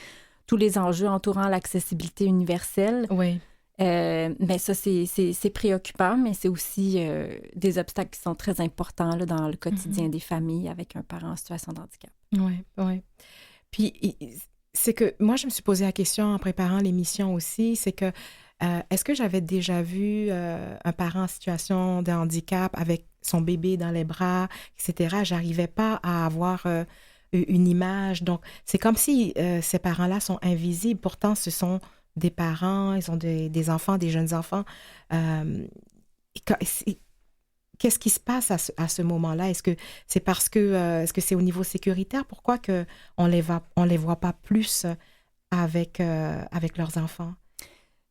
tous les enjeux entourant l'accessibilité universelle. Oui. Mais ça, c'est préoccupant, mais c'est aussi des obstacles qui sont très importants là, dans le quotidien des familles avec un parent en situation de handicap. Oui, oui. Puis, c'est que moi, je me suis posé la question en préparant l'émission aussi, c'est que est-ce que j'avais déjà vu un parent en situation de handicap avec son bébé dans les bras, etc. J'arrivais pas à avoir une image. Donc, c'est comme si ces parents-là sont invisibles. Pourtant, ce sont des parents, ils ont des enfants, des jeunes enfants. Qu'est-ce qui se passe à ce moment-là? Est-ce que c'est parce que est-ce que c'est au niveau sécuritaire? Pourquoi on les voit pas plus avec leurs enfants?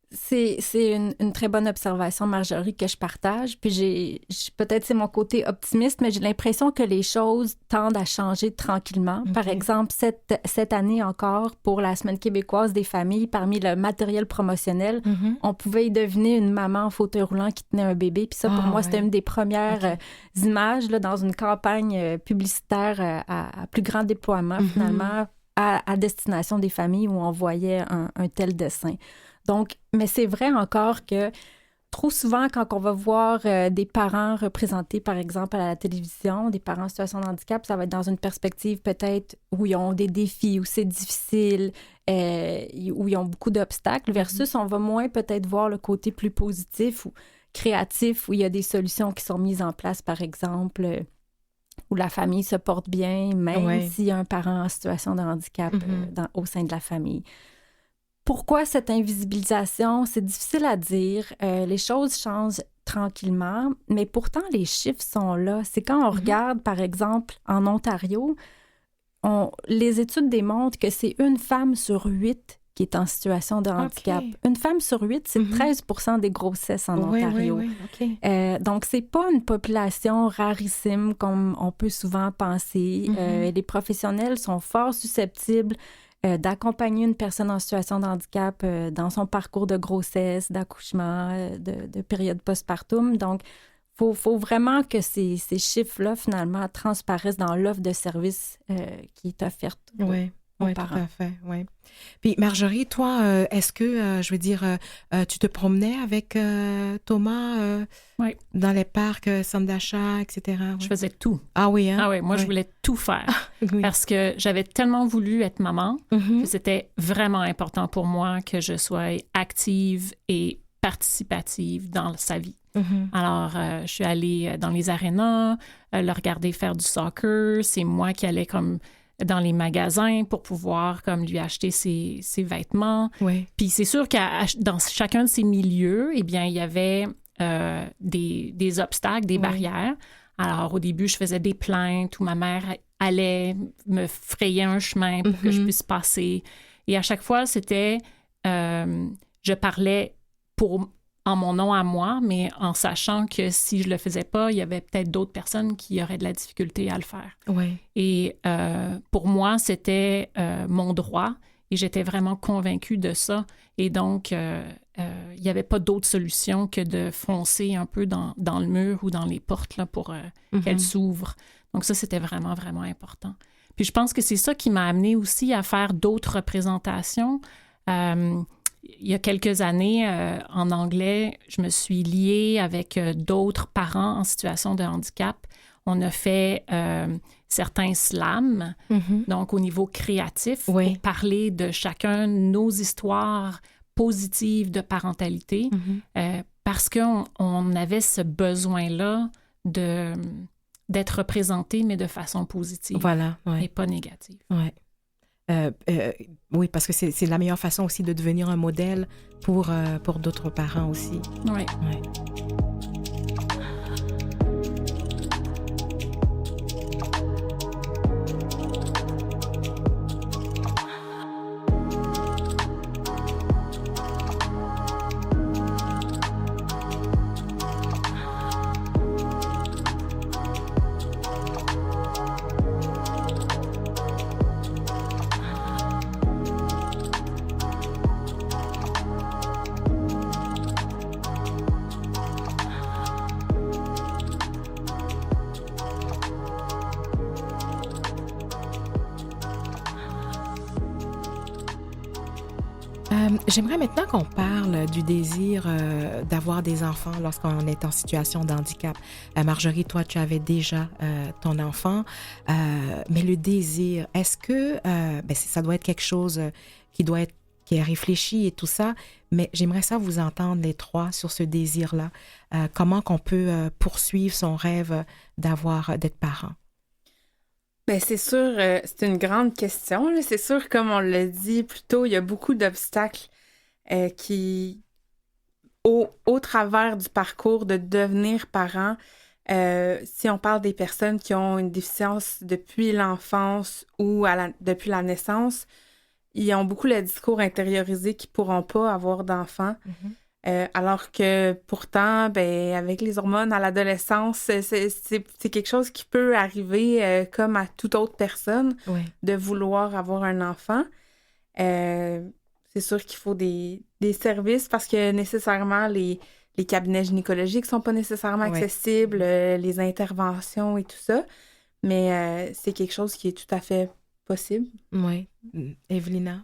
C'est une très bonne observation, Marjorie, que je partage. Puis peut-être c'est mon côté optimiste, mais j'ai l'impression que les choses tendent à changer tranquillement. Okay. Par exemple, cette année encore, pour la Semaine québécoise des familles, parmi le matériel promotionnel, on pouvait y deviner une maman en fauteuil roulant qui tenait un bébé. Puis ça, pour moi, c'était une des premières images là, dans une campagne publicitaire à plus grand déploiement, finalement, à destination des familles où on voyait un tel dessin. Donc, mais c'est vrai encore que trop souvent, quand on va voir des parents représentés, par exemple, à la télévision, des parents en situation de handicap, ça va être dans une perspective peut-être où ils ont des défis, où c'est difficile, où ils ont beaucoup d'obstacles, versus on va moins peut-être voir le côté plus positif ou créatif, où il y a des solutions qui sont mises en place, par exemple, où la famille se porte bien, même s'il y a un parent en situation de handicap au sein de la famille. Pourquoi cette invisibilisation? C'est difficile à dire. Les choses changent tranquillement, mais pourtant, les chiffres sont là. C'est quand on regarde, par exemple, en Ontario, les études démontrent que c'est une femme sur 8 qui est en situation de handicap. Une femme sur 8, c'est 13% des grossesses en Ontario. Donc, c'est pas une population rarissime comme on peut souvent penser. Les professionnels sont fort susceptibles d'accompagner une personne en situation de handicap dans son parcours de grossesse, d'accouchement, de période postpartum. Donc, il faut vraiment que ces chiffres-là, finalement, transparaissent dans l'offre de services qui est offerte aux Oui, tout parents. à fait, oui. Puis Marjorie, toi, est-ce que, je veux dire, tu te promenais avec Thomas Oui. dans les parcs, centres d'achat, etc.? Je Ouais. faisais tout. Ah oui, hein? Ah oui, moi, je Ouais. voulais tout faire Oui. parce que j'avais tellement voulu être maman Mhm. que c'était vraiment important pour moi que je sois active et participative dans sa vie. Mhm. Alors, je suis allée dans les arénas, le regarder faire du soccer. C'est moi qui allais comme dans les magasins pour pouvoir comme lui acheter ses vêtements. Oui. Puis c'est sûr que dans chacun de ces milieux, eh bien, il y avait des obstacles, des Oui. barrières. Alors, au début, je faisais des plaintes où ma mère allait me frayer un chemin pour que je puisse passer. Et à chaque fois, c'était... je parlais en mon nom à moi, mais en sachant que si je le faisais pas, il y avait peut-être d'autres personnes qui auraient de la difficulté à le faire. Oui. Et pour moi, c'était mon droit et j'étais vraiment convaincue de ça. Et donc, il n'y avait pas d'autre solution que de foncer un peu dans le mur ou dans les portes là, pour qu'elles s'ouvrent. Donc ça, c'était vraiment, vraiment important. Puis je pense que c'est ça qui m'a amenée aussi à faire d'autres représentations. Il y a quelques années, en anglais, je me suis liée avec d'autres parents en situation de handicap. On a fait certains slams, donc au niveau créatif, Oui. pour parler de chacun nos histoires positives de parentalité, parce qu'on avait ce besoin-là d'être représenté, mais de façon positive Voilà, et oui. pas négative. Ouais. Oui, parce que c'est la meilleure façon aussi de devenir un modèle pour d'autres parents aussi. Oui. Ouais. J'aimerais maintenant qu'on parle du désir d'avoir des enfants lorsqu'on est en situation de handicap. Marjorie, toi, tu avais déjà ton enfant, mais le désir, est-ce que ça doit être quelque chose qui est réfléchi et tout ça, mais j'aimerais ça vous entendre les trois sur ce désir-là. Comment qu'on peut poursuivre son rêve d'être parent? Bien, c'est sûr, c'est une grande question, là. C'est sûr, comme on l'a dit plus tôt, il y a beaucoup d'obstacles qui, au travers du parcours de devenir parent, si on parle des personnes qui ont une déficience depuis l'enfance ou depuis la naissance, ils ont beaucoup le discours intériorisé qu'ils ne pourront pas avoir d'enfants. Alors que pourtant, ben, avec les hormones à l'adolescence, c'est quelque chose qui peut arriver comme à toute autre personne, Oui. de vouloir avoir un enfant. C'est sûr qu'il faut des services parce que nécessairement, les cabinets gynécologiques ne sont pas nécessairement Ouais. accessibles, les interventions et tout ça. Mais c'est quelque chose qui est tout à fait possible. Oui. Evelina?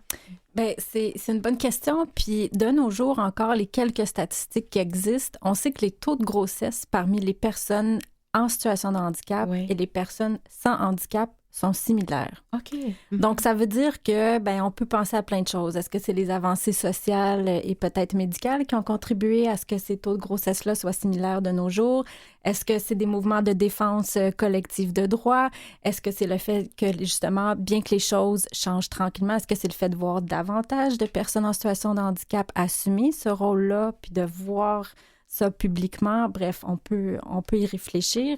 Bien, c'est une bonne question. Puis de nos jours, encore, les quelques statistiques qui existent, on sait que les taux de grossesse parmi les personnes en situation de handicap Oui. et les personnes sans handicap sont similaires. OK. Donc, ça veut dire que, ben, on peut penser à plein de choses. Est-ce que c'est les avancées sociales et peut-être médicales qui ont contribué à ce que ces taux de grossesse-là soient similaires de nos jours? Est-ce que c'est des mouvements de défense collective de droit? Est-ce que c'est le fait que, justement, bien que les choses changent tranquillement, est-ce que c'est le fait de voir davantage de personnes en situation de handicap assumer ce rôle-là, puis de voir ça publiquement? Bref, on peut y réfléchir.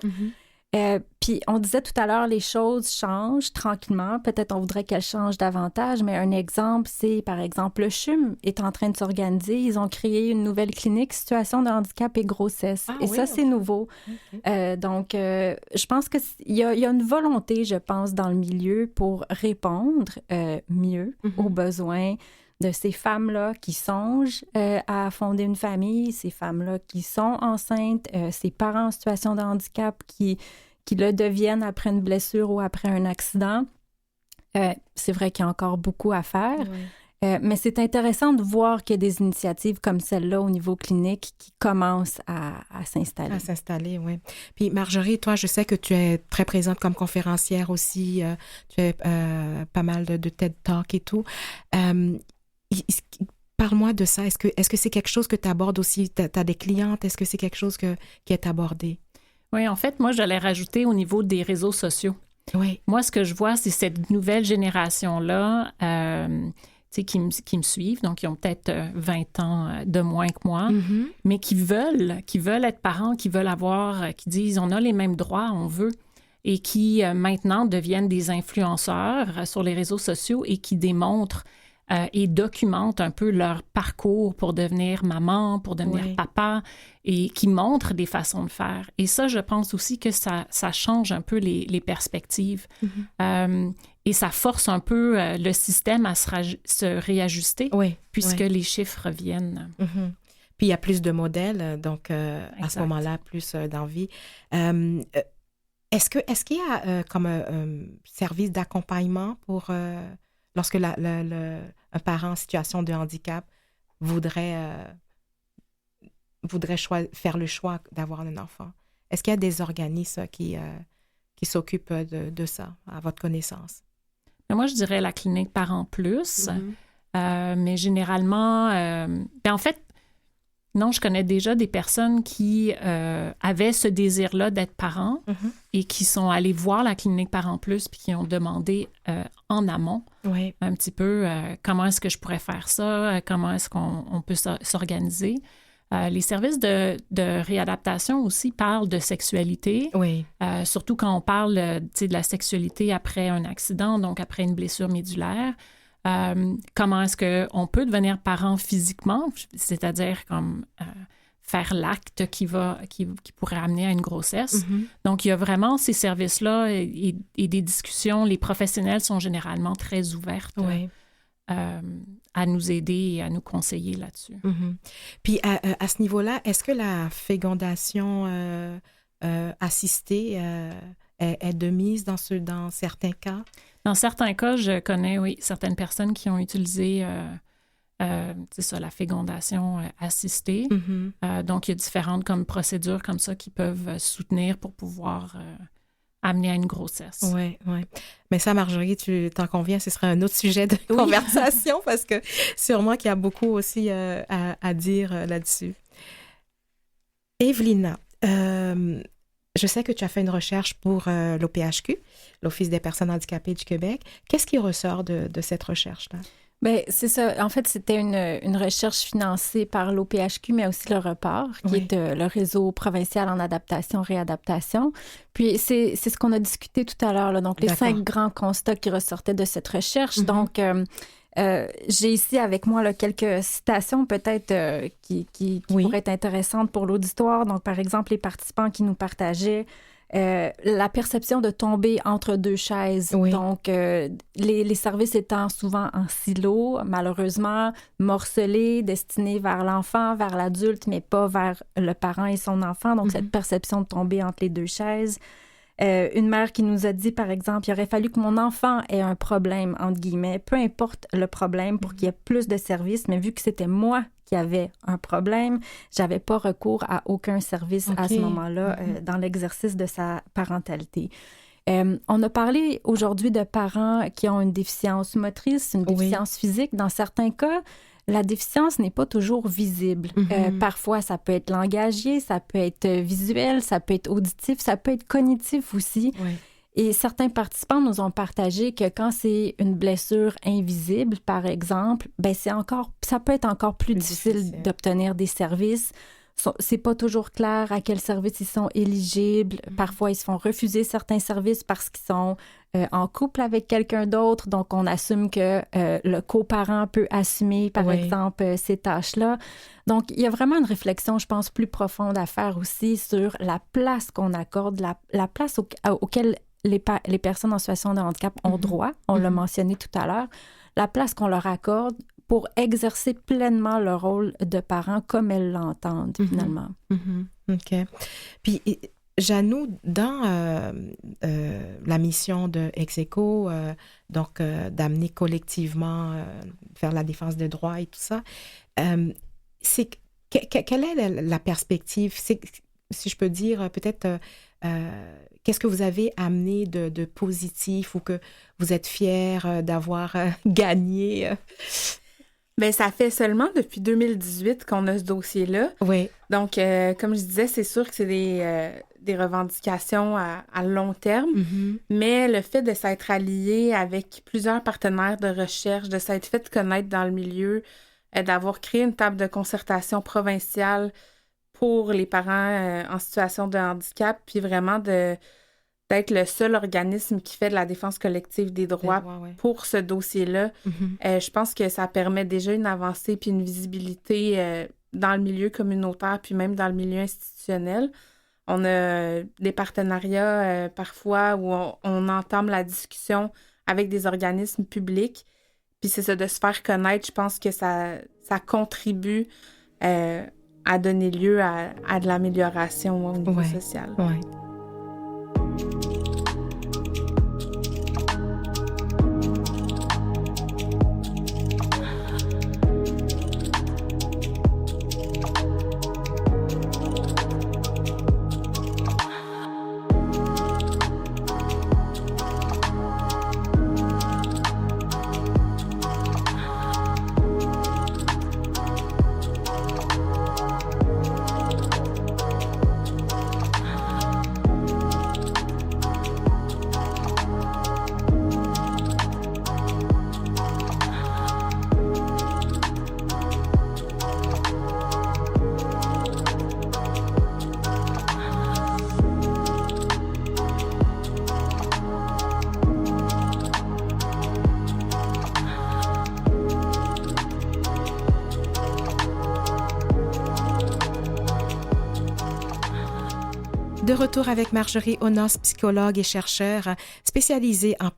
Puis on disait tout à l'heure, les choses changent tranquillement. Peut-être on voudrait qu'elles changent davantage, mais un exemple, c'est par exemple le CHUM est en train de s'organiser. Ils ont créé une nouvelle clinique situation de handicap et grossesse. Ah et oui, ça, ok. c'est nouveau. Donc, je pense qu'il y a une volonté, je pense, dans le milieu pour répondre mieux aux besoins de ces femmes-là qui songent à fonder une famille, ces femmes-là qui sont enceintes, ces parents en situation de handicap qui le deviennent après une blessure ou après un accident. C'est vrai qu'il y a encore beaucoup à faire. Oui. Mais c'est intéressant de voir qu'il y a des initiatives comme celle-là au niveau clinique qui commencent à s'installer. À s'installer, oui. Puis Marjorie, toi, je sais que tu es très présente comme conférencière aussi. Tu fais pas mal de TED Talk et tout. Parle-moi de ça. Est-ce que c'est quelque chose que tu abordes aussi? Tu as des clientes? Est-ce que c'est quelque chose qui est abordé? Oui, en fait, moi, j'allais rajouter au niveau des réseaux sociaux. Oui. Moi, ce que je vois, c'est cette nouvelle génération-là qui me suivent, donc qui ont peut-être 20 ans de moins que moi, Mm-hmm. mais qui veulent être parents, qui veulent qui disent on a les mêmes droits, on veut, et qui maintenant deviennent des influenceurs sur les réseaux sociaux et qui démontrent et documentent un peu leur parcours pour devenir maman, pour devenir papa, et qui montrent des façons de faire. Et ça, je pense aussi que ça change un peu les perspectives. Mm-hmm. Et ça force un peu le système à se réajuster, puisque les chiffres reviennent. Mm-hmm. Puis il y a plus de modèles, donc à ce moment-là, plus d'envie. Est-ce qu'il y a comme un service d'accompagnement pour lorsque un parent en situation de handicap voudrait faire le choix d'avoir un enfant? Est-ce qu'il y a des organismes qui s'occupent de ça, à votre connaissance? Mais moi, je dirais la clinique Parents Plus, Mm-hmm. mais généralement, en fait, non, je connais déjà des personnes qui avaient ce désir-là d'être parents et qui sont allées voir la clinique Parents Plus puis qui ont demandé en amont un petit peu comment est-ce que je pourrais faire ça, comment est-ce qu'on peut s'organiser. Les services de réadaptation aussi parlent de sexualité, surtout quand on parle de la sexualité après un accident, donc après une blessure médulaire. Comment est-ce qu'on peut devenir parent physiquement, c'est-à-dire comme faire l'acte qui pourrait amener à une grossesse. Mm-hmm. Donc, il y a vraiment ces services-là et des discussions. Les professionnels sont généralement très ouvertes à nous aider et à nous conseiller là-dessus. Mm-hmm. Puis, à ce niveau-là, est-ce que la fécondation assistée est de mise dans certains cas? Dans certains cas, je connais, certaines personnes qui ont utilisé la fécondation assistée. Mm-hmm. Donc, il y a différentes comme procédures comme ça qui peuvent soutenir pour pouvoir amener à une grossesse. Oui. Mais ça, Marjorie, tu t'en conviens, ce serait un autre sujet de conversation parce que sûrement qu'il y a beaucoup aussi à dire là-dessus. Evelina, je sais que tu as fait une recherche pour l'OPHQ, l'Office des personnes handicapées du Québec. Qu'est-ce qui ressort de cette recherche-là? Bien, c'est ça. En fait, c'était une recherche financée par l'OPHQ, mais aussi le REPAR, qui est le réseau provincial en adaptation-réadaptation. Puis, c'est ce qu'on a discuté tout à l'heure, là. Donc, les 5 grands constats qui ressortaient de cette recherche. Mm-hmm. Donc, j'ai ici avec moi là, quelques citations peut-être qui pourraient être intéressantes pour l'auditoire. Donc, par exemple, les participants qui nous partageaient la perception de tomber entre deux chaises. Donc, les services étant souvent en silo, malheureusement, morcelés, destinés vers l'enfant, vers l'adulte, mais pas vers le parent et son enfant. Donc, cette perception de tomber entre les deux chaises. Une mère qui nous a dit, par exemple, il aurait fallu que mon enfant ait un problème, entre guillemets, peu importe le problème, pour qu'il y ait plus de services, mais vu que c'était moi qui avait un problème, j'avais pas recours à aucun service à ce moment-là dans l'exercice de sa parentalité. On a parlé aujourd'hui de parents qui ont une déficience motrice, une déficience physique. Dans certains cas, la déficience n'est pas toujours visible. Parfois, ça peut être langagier, ça peut être visuel, ça peut être auditif, ça peut être cognitif aussi. Et certains participants nous ont partagé que quand c'est une blessure invisible, par exemple, ça peut être encore plus difficile d'obtenir des services. C'est pas toujours clair à quels services ils sont éligibles. Parfois, ils se font refuser certains services parce qu'ils sont en couple avec quelqu'un d'autre. Donc, on assume que le coparent peut assumer, par exemple, ces tâches-là. Donc, il y a vraiment une réflexion, je pense, plus profonde à faire aussi sur la place qu'on accorde, la place auquel les personnes en situation de handicap ont droit. On l'a mentionné tout à l'heure. La place qu'on leur accorde pour exercer pleinement leur rôle de parent comme elles l'entendent, finalement. OK. Puis, Janou, dans la mission de Execo, d'amener collectivement vers la défense des droits et tout ça, quelle est la perspective? Si je peux dire, peut-être, qu'est-ce que vous avez amené de positif ou que vous êtes fiers d'avoir gagné? Bien, ça fait seulement depuis 2018 qu'on a ce dossier-là. Oui. Donc, comme je disais, c'est sûr que c'est des revendications à long terme, mais le fait de s'être allié avec plusieurs partenaires de recherche, de s'être fait connaître dans le milieu, d'avoir créé une table de concertation provinciale pour les parents en situation de handicap, puis vraiment d'être le seul organisme qui fait de la défense collective des droits pour ce dossier-là. Je pense que ça permet déjà une avancée puis une visibilité dans le milieu communautaire puis même dans le milieu institutionnel. On a des partenariats parfois où on entame la discussion avec des organismes publics. Puis c'est ça, de se faire connaître, je pense que ça contribue à donner lieu à de l'amélioration au niveau social. Oui. De retour avec Marjorie Onos, psychologue et chercheur spécialisée en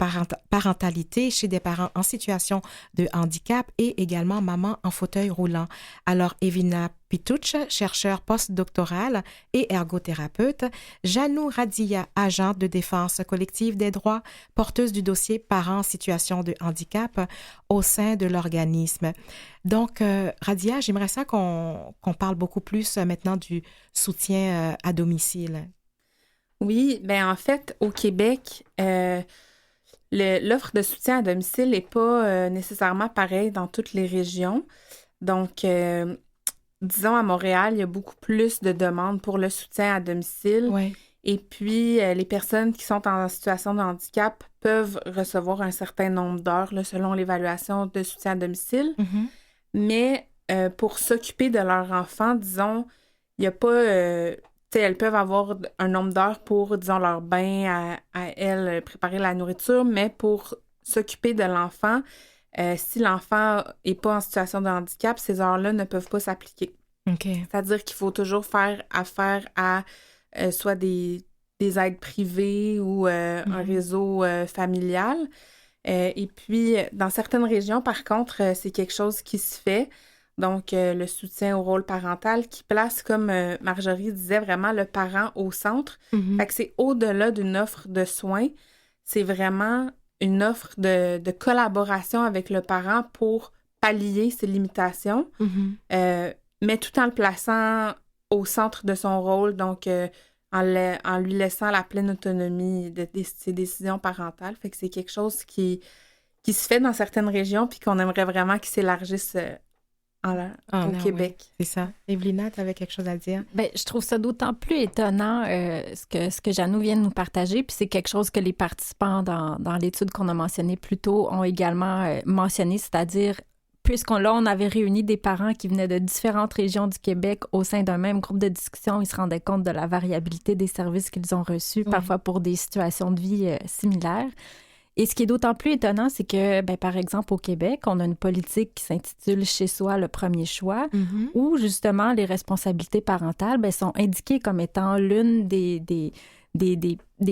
parentalité chez des parents en situation de handicap et également maman en fauteuil roulant. Alors, Evina Pitouch, chercheur postdoctoral et ergothérapeute, Janou Radia, agente de défense collective des droits, porteuse du dossier parents en situation de handicap au sein de l'organisme. Donc, Radia, j'aimerais ça qu'on parle beaucoup plus maintenant du soutien à domicile. Oui, bien en fait, au Québec, l'offre de soutien à domicile n'est pas nécessairement pareille dans toutes les régions. Donc, disons, à Montréal, il y a beaucoup plus de demandes pour le soutien à domicile. Ouais. Et puis, les personnes qui sont en situation de handicap peuvent recevoir un certain nombre d'heures là, selon l'évaluation de soutien à domicile. Mais pour s'occuper de leur enfant, disons, il n'y a pas... elles peuvent avoir un nombre d'heures pour, disons, leur bain, à elles, préparer la nourriture, mais pour s'occuper de l'enfant, si l'enfant n'est pas en situation de handicap, ces heures-là ne peuvent pas s'appliquer. Okay. C'est-à-dire qu'il faut toujours faire affaire à soit des aides privées ou un réseau familial. Et puis, dans certaines régions, par contre, c'est quelque chose qui se fait. Donc, le soutien au rôle parental qui place, comme Marjorie disait, vraiment le parent au centre. Fait que c'est au-delà d'une offre de soins. C'est vraiment une offre de collaboration avec le parent pour pallier ses limitations, mais tout en le plaçant au centre de son rôle, donc en lui laissant la pleine autonomie de ses décisions parentales. Fait que c'est quelque chose qui se fait dans certaines régions puis qu'on aimerait vraiment qu'il s'élargisse au Québec. Ouais, c'est ça. Evelyna, tu avais quelque chose à dire? Bien, je trouve ça d'autant plus étonnant ce que Janou vient de nous partager, puis c'est quelque chose que les participants dans l'étude qu'on a mentionnée plus tôt ont également mentionné, c'est-à-dire, on avait réuni des parents qui venaient de différentes régions du Québec au sein d'un même groupe de discussion, ils se rendaient compte de la variabilité des services qu'ils ont reçus, parfois pour des situations de vie similaires. Et ce qui est d'autant plus étonnant, c'est que, par exemple, au Québec, on a une politique qui s'intitule « Chez soi, le premier choix », où, justement, les responsabilités parentales sont indiquées comme étant l'une des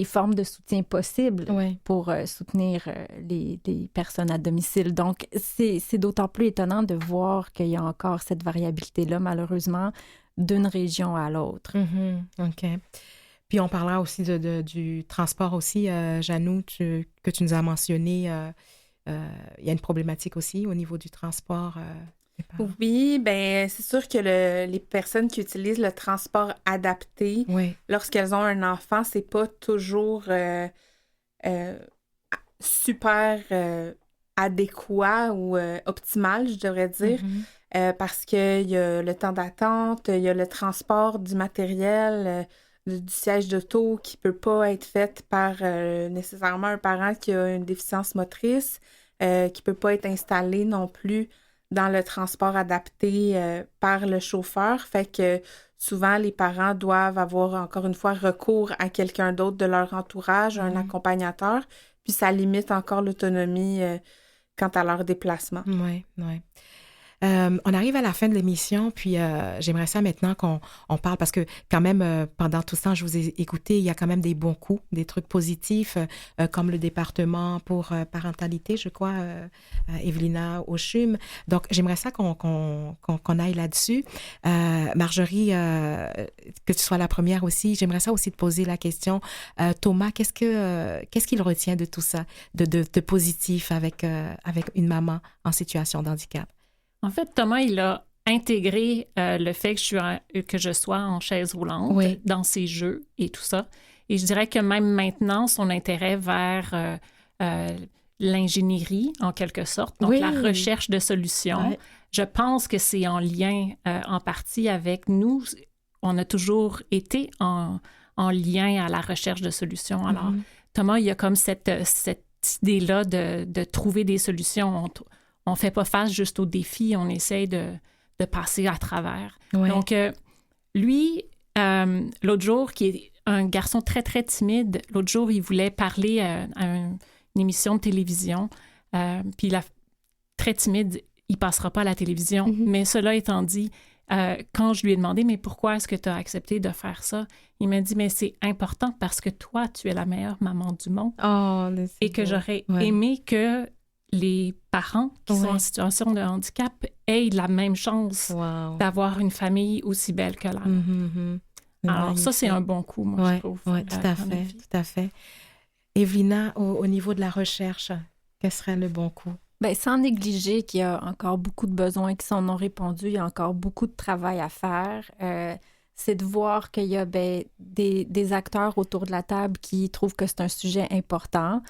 formes de soutien possibles pour soutenir les personnes à domicile. Donc, c'est d'autant plus étonnant de voir qu'il y a encore cette variabilité-là, malheureusement, d'une région à l'autre. OK. Puis on parlera aussi du transport aussi, Janou, que tu nous as mentionné. Il y a une problématique aussi au niveau du transport. Des parents. Oui, ben c'est sûr que les personnes qui utilisent le transport adapté, Oui. lorsqu'elles ont un enfant, c'est pas toujours super adéquat ou optimal, je devrais dire, parce qu'il y a le temps d'attente, il y a le transport du matériel, du siège d'auto qui peut pas être fait par nécessairement un parent qui a une déficience motrice, qui peut pas être installé non plus dans le transport adapté par le chauffeur. Fait que souvent, les parents doivent avoir, encore une fois, recours à quelqu'un d'autre de leur entourage, un accompagnateur, puis ça limite encore l'autonomie quant à leur déplacement. Oui, oui. On arrive à la fin de l'émission, puis j'aimerais ça maintenant qu'on parle, parce que quand même, pendant tout ce temps, je vous ai écouté, il y a quand même des bons coups, des trucs positifs, comme le département pour parentalité, je crois, Evelina Oshum. Donc, j'aimerais ça qu'on aille là-dessus. Marjorie, que tu sois la première aussi, j'aimerais ça aussi te poser la question. Thomas, qu'est-ce qu'il retient de tout ça, de positif avec une maman en situation de handicap? En fait, Thomas, il a intégré le fait que je sois en chaise roulante dans ses jeux et tout ça. Et je dirais que même maintenant, son intérêt vers l'ingénierie, en quelque sorte, donc la recherche de solutions, je pense que c'est en lien en partie avec nous. On a toujours été en lien à la recherche de solutions. Alors, Thomas, il y a comme cette idée-là de trouver des solutions. On ne fait pas face juste aux défis, on essaye de passer à travers. Ouais. Donc, lui, l'autre jour, qui est un garçon très, très timide, l'autre jour, il voulait parler à une émission de télévision. Puis, très timide, il ne passera pas à la télévision. Mais cela étant dit, quand je lui ai demandé, mais pourquoi est-ce que tu as accepté de faire ça? Il m'a dit, mais c'est important parce que toi, tu es la meilleure maman du monde. Oh, et que j'aurais aimé que les parents qui sont en situation de handicap aient la même chance d'avoir une famille aussi belle que la nôtre. Alors, ça, c'est un bon coup, moi, je trouve. Oui, tout à fait. Evelina, au niveau de la recherche, quel serait le bon coup? Bien, sans négliger qu'il y a encore beaucoup de besoins qui sont non répondus, il y a encore beaucoup de travail à faire. C'est de voir qu'il y a des acteurs autour de la table qui trouvent que c'est un sujet important.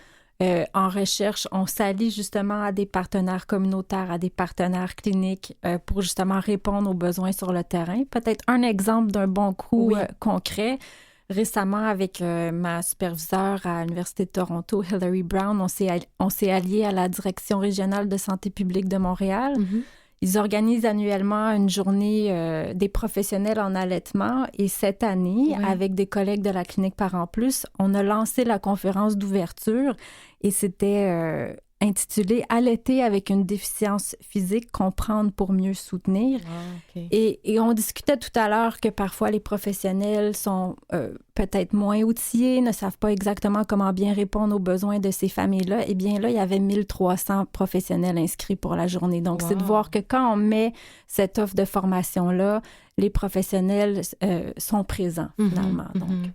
En recherche, on s'allie justement à des partenaires communautaires, à des partenaires cliniques pour justement répondre aux besoins sur le terrain. Peut-être un exemple d'un bon coup concret. Récemment, avec ma superviseure à l'Université de Toronto, Hilary Brown, on s'est alliés à la Direction régionale de santé publique de Montréal. Ils organisent annuellement une journée des professionnels en allaitement et cette année, avec des collègues de la clinique Parents Plus, on a lancé la conférence d'ouverture et c'était intitulé « Allaiter avec une déficience physique, comprendre pour mieux soutenir ». Et on discutait tout à l'heure que parfois les professionnels sont peut-être moins outillés, ne savent pas exactement comment bien répondre aux besoins de ces familles-là. Eh bien là, il y avait 1300 professionnels inscrits pour la journée. Donc, c'est de voir que quand on met cette offre de formation-là, les professionnels sont présents, finalement. Donc.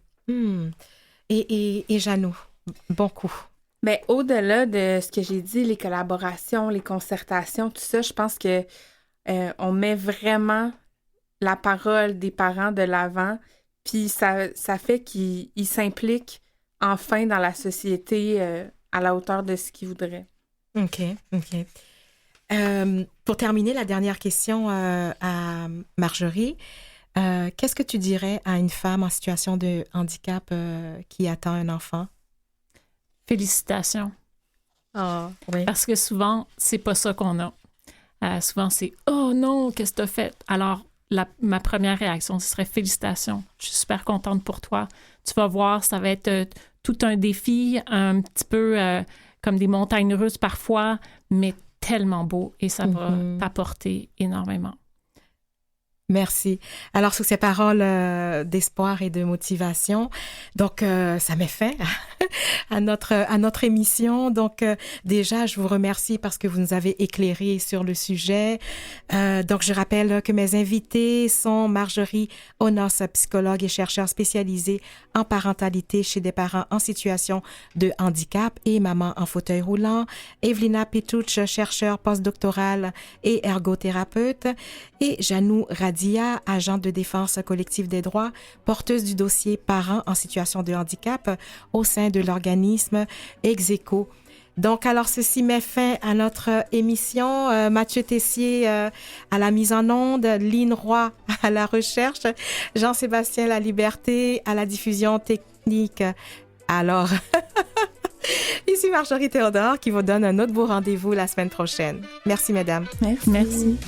Et Janou, bon coup. Bien, au-delà de ce que j'ai dit, les collaborations, les concertations, tout ça, je pense que on met vraiment la parole des parents de l'avant, puis ça fait qu'ils s'impliquent enfin dans la société à la hauteur de ce qu'ils voudraient. OK. Pour terminer, la dernière question à Marjorie. Qu'est-ce que tu dirais à une femme en situation de handicap qui attend un enfant? Félicitations. Oui. Parce que souvent, c'est pas ça qu'on a. Souvent, c'est « Oh non, qu'est-ce que tu as fait? » Alors, ma première réaction, ce serait « Félicitations. Je suis super contente pour toi. Tu vas voir, ça va être tout un défi, un petit peu comme des montagnes russes parfois, mais tellement beau et ça va t'apporter énormément. » Merci. Alors, sous ces paroles d'espoir et de motivation, donc ça met fin à notre émission. Donc, déjà, je vous remercie parce que vous nous avez éclairé sur le sujet. Donc, je rappelle que mes invités sont Marjorie Onos, psychologue et chercheur spécialisée en parentalité chez des parents en situation de handicap et maman en fauteuil roulant, Evelina Pituch, chercheur postdoctoral et ergothérapeute, et Janou Radia, agente de défense collective des droits, porteuse du dossier parents en situation de handicap au sein de l'organisme Execo. Donc, alors, ceci met fin à notre émission. Mathieu Tessier à la mise en onde, Lynn Roy à la recherche, Jean-Sébastien Laliberté à la diffusion technique. Alors, ici Marjorie Théodore qui vous donne un autre beau rendez-vous la semaine prochaine. Merci, mesdames. Merci.